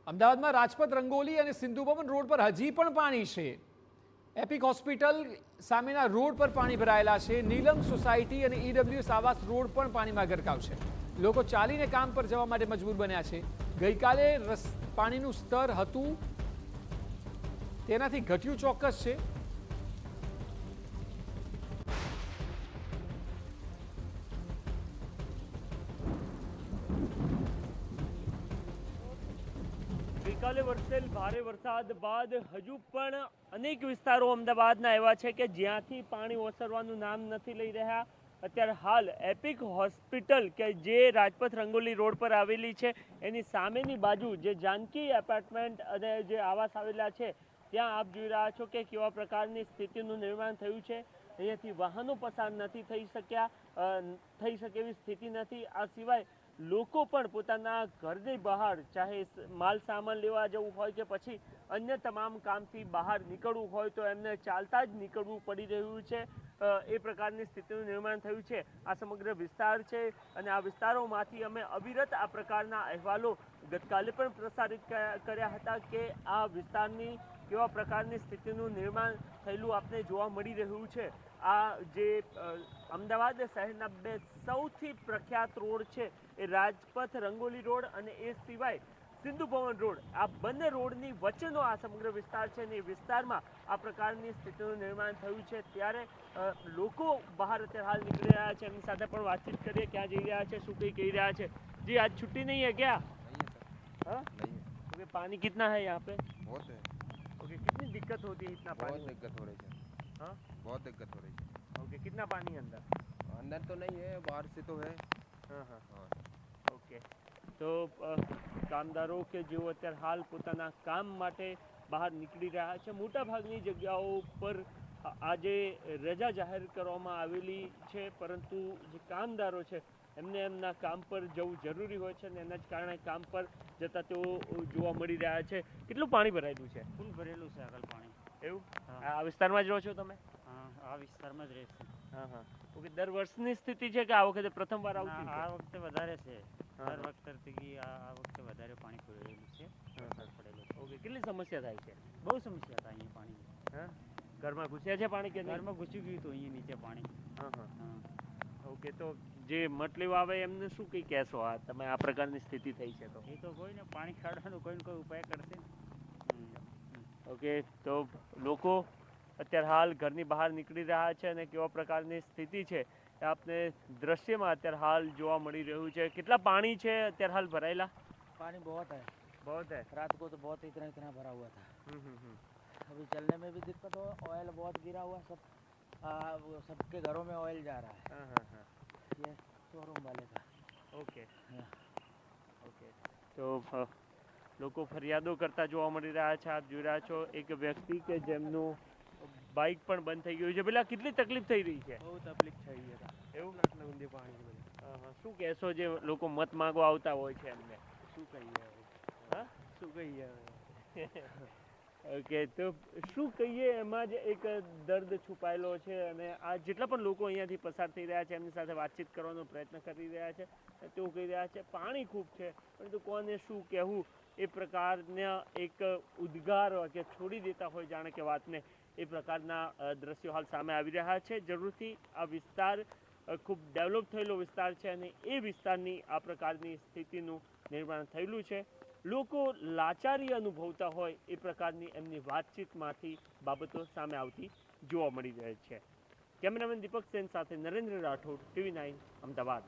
અમદાવાદમાં રાજપથ રંગોલી અને સિંધુ ભવન રોડ પર હજી પણ પાણી છે. એપિક હોસ્પિટલ સામેના રોડ પર પાણી ભરાયેલા છે. નીલમ સોસાયટી અને ઈડબ્લ્યુએસ આવાસ રોડ પણ પાણીમાં ગરકાવ છે. લોકો ચાલીને કામ પર જવા માટે મજબૂર બન્યા છે. ગઈકાલે પાણીનું સ્તર હતું તેનાથી ઘટ્યું ચોક્કસ છે. ગઈકાલે વરસેલ ભારે વરસાદ બાદ હજુ પણ અનેક વિસ્તારો અમદાવાદના એવા છે કે જ્યાંથી પાણી ઓસરવાનું નામ નથી લઈ રહ્યા. અત્યારે હાલ એપિક હોસ્પિટલ કે જે રાજપથ રંગોલી રોડ પર આવેલી છે એની સામેની બાજુ જે જાનકી એપાર્ટમેન્ટ અને જે આવાસ આવેલા છે ત્યાં આપ જોઈ રહ્યા છો કે કેવા પ્રકારની સ્થિતિનું નિર્માણ થયું છે. અહીંયાથી વાહનો પસાર નથી થઈ શકે એવી સ્થિતિ નથી. આ સિવાય લોકો પણ પોતાના ઘરની બહાર ચાહે માલ સામાન લેવા જવું હોય કે પછી અન્ય તમામ કામથી બહાર નીકળવું હોય તો એમને ચાલતા જ નીકળવું પડી રહ્યું છે. એ પ્રકારની સ્થિતિનું નિર્માણ થયું છે. આ સમગ્ર વિસ્તાર છે અને આ વિસ્તારોમાંથી અમે અવિરત આ પ્રકારના અહેવાલો ગતકાલે પણ પ્રસારિત કર્યા હતા કે આ વિસ્તારની કેવા પ્રકારની સ્થિતિનું નિર્માણ થયેલું આપને જોવા મળી રહ્યું છે. આ જે અમદાવાદ શહેરના બે સૌથી પ્રખ્યાત રોડ છે એ રાજપથ રંગોલી રોડ અને એ સિવાય સિંધુ ભવન રોડ, આ બંને રોડની વચ્ચેનો આ સમગ્ર વિસ્તાર છે અને એ વિસ્તારમાં આ પ્રકારની સ્થિતિનું નિર્માણ થયું છે. ત્યારે લોકો બહાર અત્યારે હાલ નીકળી રહ્યા છે. એમની સાથે પણ વાતચીત કરીએ, ક્યાં જઈ રહ્યા છે, શું કઈ કહી રહ્યા છે. जी आज छुट्टी नहीं है क्या? नहीं है सर, नहीं है। ओके, पानी कितना है यहाँ पे? बहुत है। ओके, कितनी दिक्कत होती है इतना बहुत पानी? दिक्कत हो रही है। हाँ, बहुत दिक्कत हो रही है। ओके, कितना पानी अंदर? अंदर तो नहीं है, बाहर से तो है। हाँ हाँ, हाँ ઓકે. તો કામદારો કે જેઓ અત્યારે હાલ પોતાના કામ માટે બહાર નીકળી રહ્યા છે, મોટાભાગની જગ્યાઓ પર આજે રજા જાહેર કરવામાં આવેલી છે, પરંતુ જે કામદારો છે એમને એમના કામ પર જવું જરૂરી હોય છે અને એના જ કારણે કામ પર જતા તેઓ જોવા મળી રહ્યા છે. કેટલું પાણી ભરાયેલું છે? ફૂલ ભરેલું છે આગળ પાણી. એવું? હા. આ વિસ્તારમાં જ રહો છો તમે? હા, આ વિસ્તારમાં જ રહેશે. હા હા. ઓકે, દર વર્ષની સ્થિતિ છે કે આ વખતે પ્રથમવાર આવતી છે? આ વખતે વધારે છે. હા. દર વખતે આ વખતે વધારે પાણી પડેલું છે. વરસાદ પડેલો છે. ઓકે, કેટલી સમસ્યા થાય છે? બહુ સમસ્યા હતા અહીંયા પાણી. હા, ઘરમાં ઘૂસ્યા છે પાણી કે નહીં? ઘરમાં ઘૂસી ગયું હતું અહીંયા નીચે પાણી. હા હા. હા. ઓકે, તો જે મત લેવા આવે એમને શું કંઈ કહેશો આ તમે આ પ્રકારની સ્થિતિ થઈ છે તો? એ તો કોઈને પાણી કાઢવાનું કોઈ ને કોઈ ઉપાય કરશે ને. ઓકે, તો લોકો અત્યારે હાલ ઘરની બહાર નીકળી રહ્યા છે અને કેવા પ્રકારની સ્થિતિ છે એ આપને દ્રશ્યમાં અત્યારે હાલ જોવા મળી રહ્યું છે. કેટલા પાણી છે અત્યારે હાલ ભરાયેલા? पानी बहुत है, बहुत है. रात को तो बहुत इतना इतना भरा हुआ था. हम्म. अभी चलने में भी दिक्कत हो, ऑयल बहुत गिरा हुआ, वो सबके घरों में ऑयल जा रहा है. हाँ हाँ हाँ. ये शोरूम वाले का. ઓકે હા. ઓકે, તો લોકો ફરિયાદો કરતા જોવા મળી રહ્યા છે. આપ જોઈ રહ્યા છો એક વ્યક્તિ કે જેમનું બાઇક પણ બંધ થઈ ગયું છે. પેલા કેટલી તકલીફ થઈ રહી છે? બહુ તકલીફ થઈ ગઈ. એવું? આટલા ઊંડે પાણી શું કહેશો જે લોકો મત માંગવા આવતા હોય છે એમને? શું કહીએ? હા, શું કહીએ? ઓકે, તો શું કહીએ, એમાં જ એક દર્દ છુપાયેલો છે અને આ જેટલા પણ લોકો અહીંયાથી પસાર થઈ રહ્યા છે એમની સાથે વાતચીત કરવાનો પ્રયત્ન કરી રહ્યા છે. તેઓ કહી રહ્યા છે પાણી ખૂબ છે પરંતુ કોને શું કહેવું એ પ્રકારના એક ઉદ્ગાર કે છોડી દેતા હોય જાણે કે વાતને, એ પ્રકારના દ્રશ્યો હાલ સામે આવી રહ્યા છે. જરૂરથી આ વિસ્તાર ખૂબ ડેવલપ થયેલો વિસ્તાર છે અને એ વિસ્તારની આ પ્રકારની સ્થિતિનું નિર્માણ થયેલું છે. લોકો લાચારી અનુભવતા હોય એ પ્રકારની એમની વાતચીતમાંથી બાબતો સામે આવતી જોવા મળી રહી છે. કેમેરામેન દીપક સેન સાથે નરેન્દ્ર રાઠોડ, TV9 અમદાવાદ.